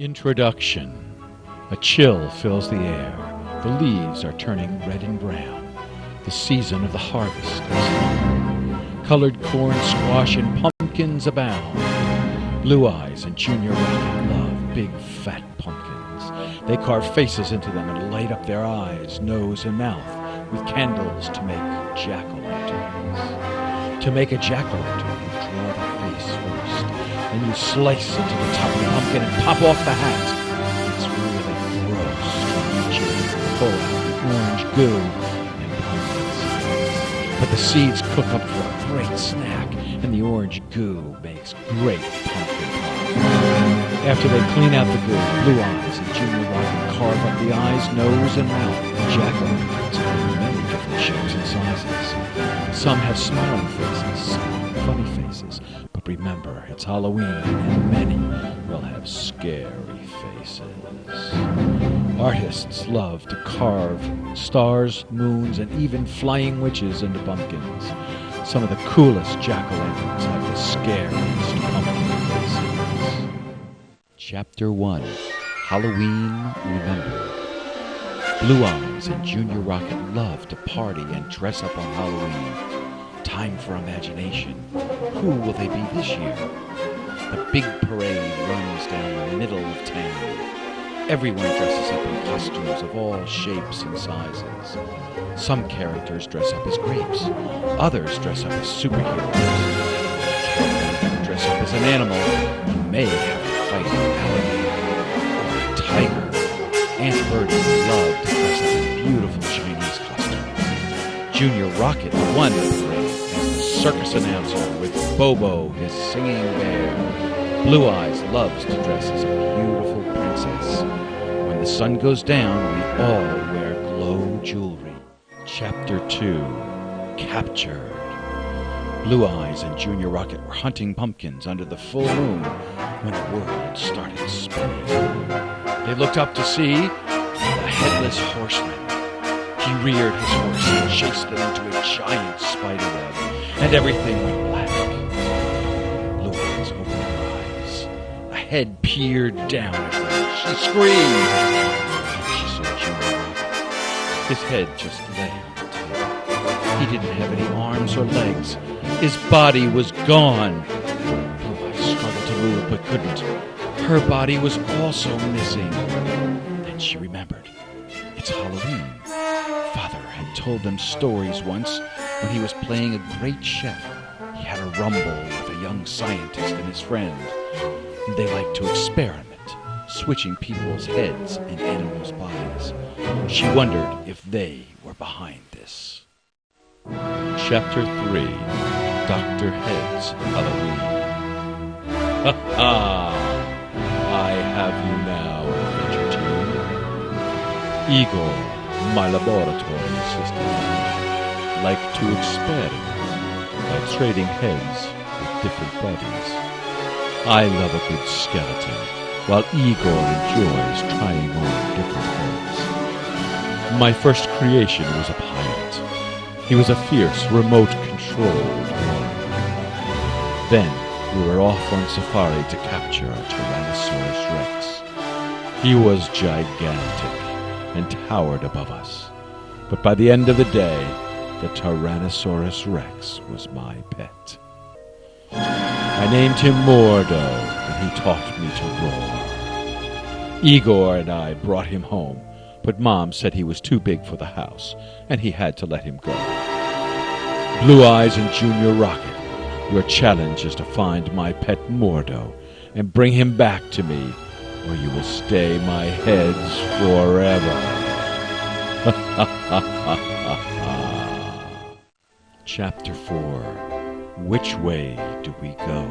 Introduction. A chill fills the air. The leaves are turning red and brown. The season of the harvest is here. Colored corn, squash, and pumpkins abound. Blueyes and Junior Rocket love big, fat pumpkins. They carve faces into them and light up their eyes, nose, and mouth with candles to make jack-o'-lanterns. To make a jack-o'-lantern, you draw the face first. Then you slice into the top of the pumpkin and pop off the hat. It's really gross to reach in and pull out the orange goo and pumpkin seeds. But the seeds cook up for a great snack, and the orange goo makes great pumpkin pie. After they clean out the goo, Blueyes and Junior Rocket carve up the eyes, nose, and mouth. Jack-o'-lanterns come in many different shapes and sizes. Some have smiling faces, some funny faces. But remember, it's Halloween, and many will have scary faces. Artists love to carve stars, moons, and even flying witches into pumpkins. Some of the coolest jack-o'-lanterns have the scariest pumpkin faces. Chapter 1. Halloween Remembered. Blueyes and Junior Rocket love to party and dress up on Halloween. Time for imagination. Who will they be this year? The big parade runs down the middle of town. Everyone dresses up in costumes of all shapes and sizes. Some characters dress up as grapes. Others dress up as superheroes. Some dress up as an animal. You may have to fight an alligator or a tiger. Aunt Birdie loved to dress up in beautiful Chinese costumes. Junior Rocket won the parade. Circus announcer with Bobo, his singing bear. Blueyes loves to dress as a beautiful princess. When the sun goes down, we all wear glow jewelry. Chapter 2. Captured. Blueyes and Junior Rocket were hunting pumpkins under the full moon when the world started spinning. They looked up to see the headless horseman. He reared his horse and chased it into a giant spiderweb. And everything went black. Blueyes opened her eyes. A head peered down at her. She screamed. She saw Junior Rocket. His head just lay on the table. He didn't have any arms or legs. His body was gone. Blueyes struggled to move but couldn't. Her body was also missing. Then she remembered. It's Halloween. Father had told them stories once. When he was playing a great chef, he had a rumble with a young scientist and his friend. They liked to experiment, switching people's heads and animals' bodies. She wondered if they were behind this. Chapter 3. Dr. Head's Halloween. Ha ha! I have you now, Adventure Team. Igor, my laboratory assistant, like to experiment by trading heads with different bodies. I love a good skeleton, while Igor enjoys trying on different heads. My first creation was a pirate. He was a fierce, remote-controlled warrior. Then we were off on safari to capture a Tyrannosaurus Rex. He was gigantic and towered above us. But by the end of the day, the Tyrannosaurus Rex was my pet. I named him Mordo, and he taught me to roar. Igor and I brought him home, but Mom said he was too big for the house, and he had to let him go. Blueyes and Junior Rocket, your challenge is to find my pet Mordo and bring him back to me, or you will stay my heads forever. Ha ha ha ha ha. Chapter 4. Which way do we go?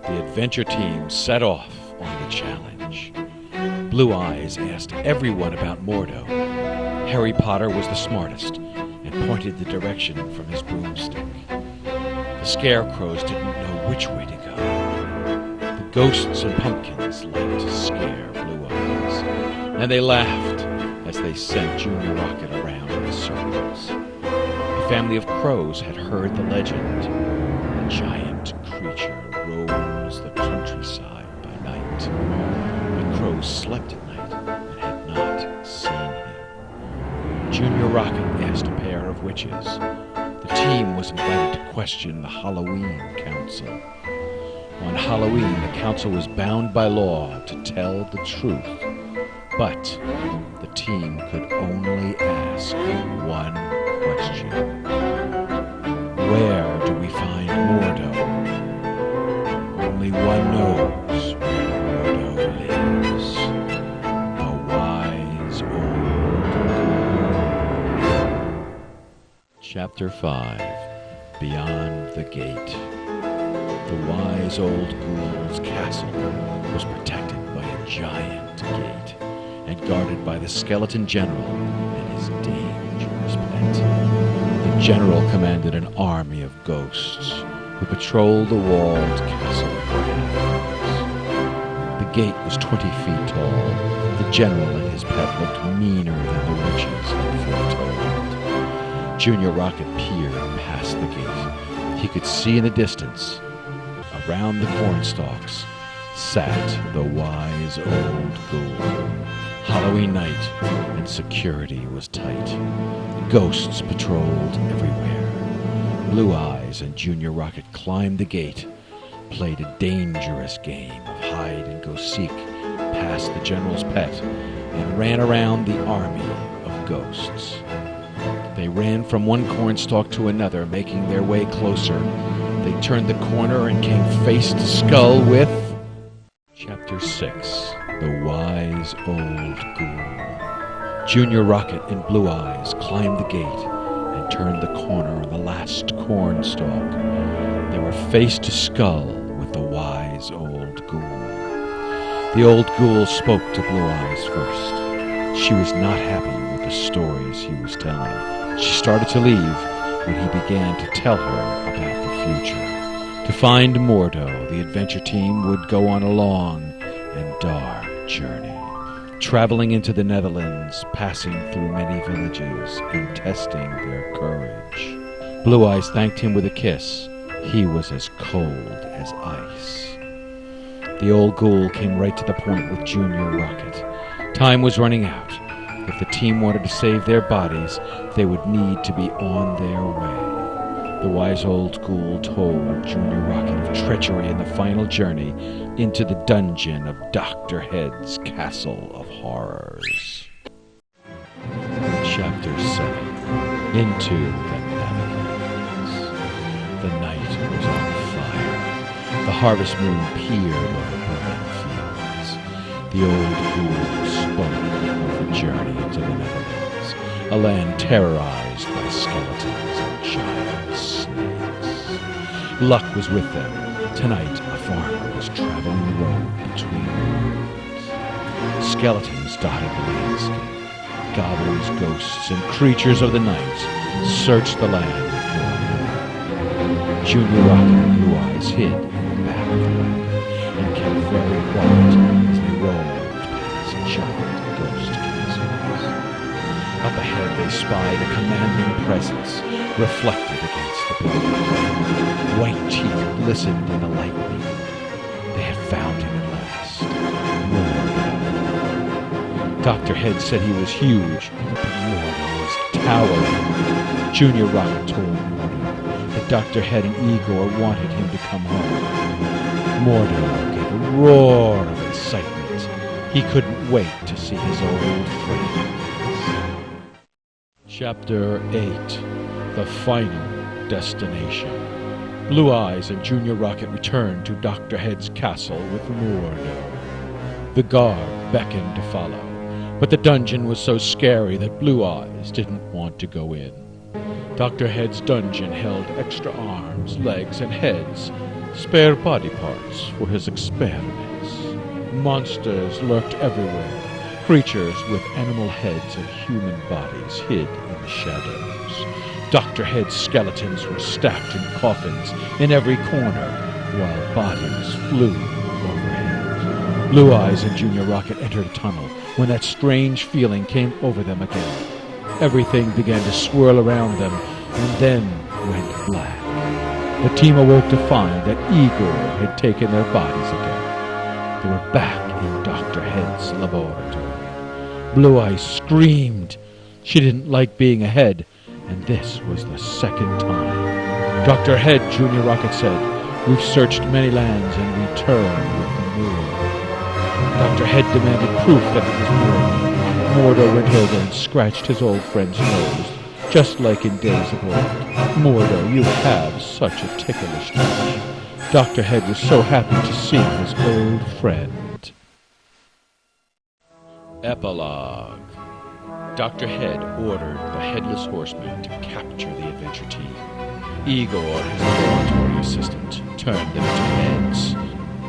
The adventure team set off on the challenge. Blueyes asked everyone about Mordo. Harry Potter was the smartest and pointed the direction from his broomstick. The scarecrows didn't know which way to go. The ghosts and pumpkins liked to scare Blueyes, and they laughed as they sent Junior Rocket around in circles. The family of crows had heard the legend. A giant creature roams the countryside by night. But crows slept at night and had not seen him. Junior Rocket asked a pair of witches. The team was invited to question the Halloween Council. On Halloween, the council was bound by law to tell the truth. But the team could only ask one question. Where do we find Mordo? Only one knows where Mordo lives. A wise old ghoul. Chapter 5. Beyond the Gate. The wise old ghoul's castle was protected by a giant gate and guarded by the skeleton general and his dangerous pet. The general commanded an army of ghosts who patrolled the walled castle grounds. The gate was 20 feet tall. The general and his pet looked meaner than the witches had foretold. Junior Rocket peered past the gate. He could see in the distance, around the cornstalks, sat the wise old ghoul. Halloween night, and security was tight. Ghosts patrolled everywhere. Blueyes and Junior Rocket climbed the gate, played a dangerous game of hide-and-go-seek past the general's pet, and ran around the army of ghosts. They ran from one cornstalk to another, making their way closer. They turned the corner and came face to skull with... Chapter 6. The Wise Old Ghoul. Junior Rocket and Blueyes climbed the gate and turned the corner on the last cornstalk. They were face to skull with the wise old ghoul. The old ghoul spoke to Blueyes first. She was not happy with the stories he was telling. She started to leave when he began to tell her about the future. To find Mordo, the adventure team would go on a long and dark journey, traveling into the Netherlands, passing through many villages, and testing their courage. Blueyes thanked him with a kiss. He was as cold as ice. The old ghoul came right to the point with Junior Rocket. Time was running out. If the team wanted to save their bodies, they would need to be on their way. The wise old ghoul told Junior Rocket of treachery in the final journey into the dungeon of Dr. Head's Castle of Horrors. Chapter 7. Into the Netherlands. The night was on fire. The harvest moon peered over burning fields. The old ghoul spoke of the journey into the Netherlands, a land terrorized by skeletons and giant snakes. Luck was with them. Tonight, a farmer was traveling the road between the woods. Skeletons dotted the landscape. Goblins, ghosts, and creatures of the night searched the land for more. Junior Rocket and Blueyes hid in the back of the wagon and kept very quiet as they rolled past giant ghost castles. Up ahead they spied a commanding presence reflected against the building. White teeth glistened in the lightning. They had found him at last. Mordo. Dr. Head said he was huge, but Mordo was towering. Junior Rocket told Mordo that Dr. Head and Igor wanted him to come home. Mordo gave a roar of excitement. He couldn't wait to see his old friends. Chapter 8. The Final Destination. Blueyes and Junior Rocket returned to Dr. Head's castle with Mordo. The guard beckoned to follow, but the dungeon was so scary that Blueyes didn't want to go in. Dr. Head's dungeon held extra arms, legs, and heads, spare body parts for his experiments. Monsters lurked everywhere, creatures with animal heads and human bodies hid in the shadows. Dr. Head's skeletons were stacked in coffins in every corner, while bodies flew overhead. Blueyes and Junior Rocket entered a tunnel when that strange feeling came over them again. Everything began to swirl around them, and then went black. The team awoke to find that Igor had taken their bodies again. They were back in Dr. Head's laboratory. Blue Eyes screamed. She didn't like being ahead, and this was the second time. Dr. Head, Junior Rocket said, "We've searched many lands and returned with the moon." Dr. Head demanded proof that it was Mordo. Mordo went over and scratched his old friend's nose, just like in days of old. "Mordo, you have such a ticklish touch." Dr. Head was so happy to see his old friend. Epilogue. Dr. Head ordered the Headless Horseman to capture the adventure team. Igor, his laboratory assistant, turned them into heads.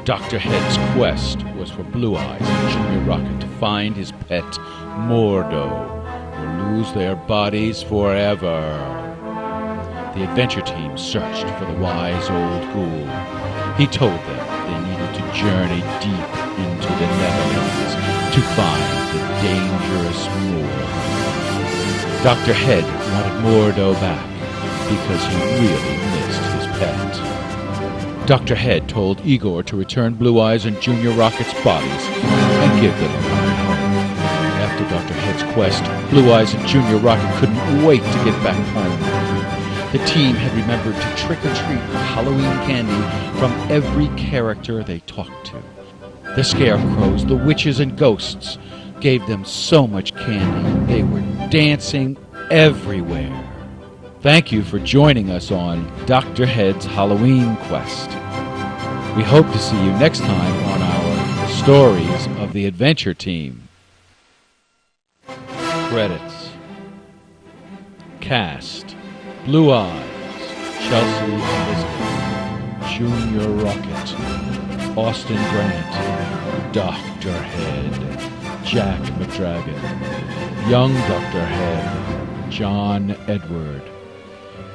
Dr. Head's quest was for Blue Eyes and Junior Rocket to find his pet, Mordo, or lose their bodies forever. The adventure team searched for the wise old ghoul. He told them they needed to journey deep into the Netherlands to find the dangerous Moor. Dr. Head wanted Mordo back because he really missed his pet. Dr. Head told Igor to return Blue Eyes and Junior Rocket's bodies and give them a ride home. After Dr. Head's quest, Blue Eyes and Junior Rocket couldn't wait to get back home. The team had remembered to trick-or-treat with Halloween candy from every character they talked to. The scarecrows, the witches, and ghosts gave them so much candy they were dancing everywhere. Thank you for joining us on Dr. Head's Halloween Quest. We hope to see you next time on our Stories of the Adventure Team. Credits. Cast: Blue Eyes, Chelsea Elizabeth, Junior Rocket, Austin Grant, Dr. Head, Jack McDragon, Young Dr. Head, John Edward,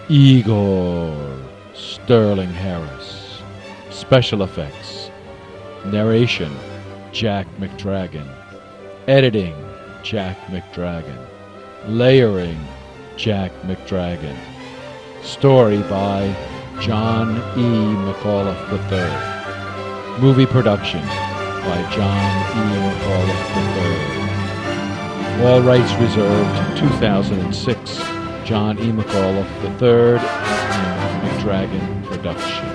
Igor, Sterling Harris. Special effects. Narration, Jack McDragon. Editing, Jack McDragon. Layering, Jack McDragon. Story by John E. McAuliffe III. Movie production by John E. McAuliffe III. All rights reserved. 2006. John E. McAuliffe III and McDragon Production.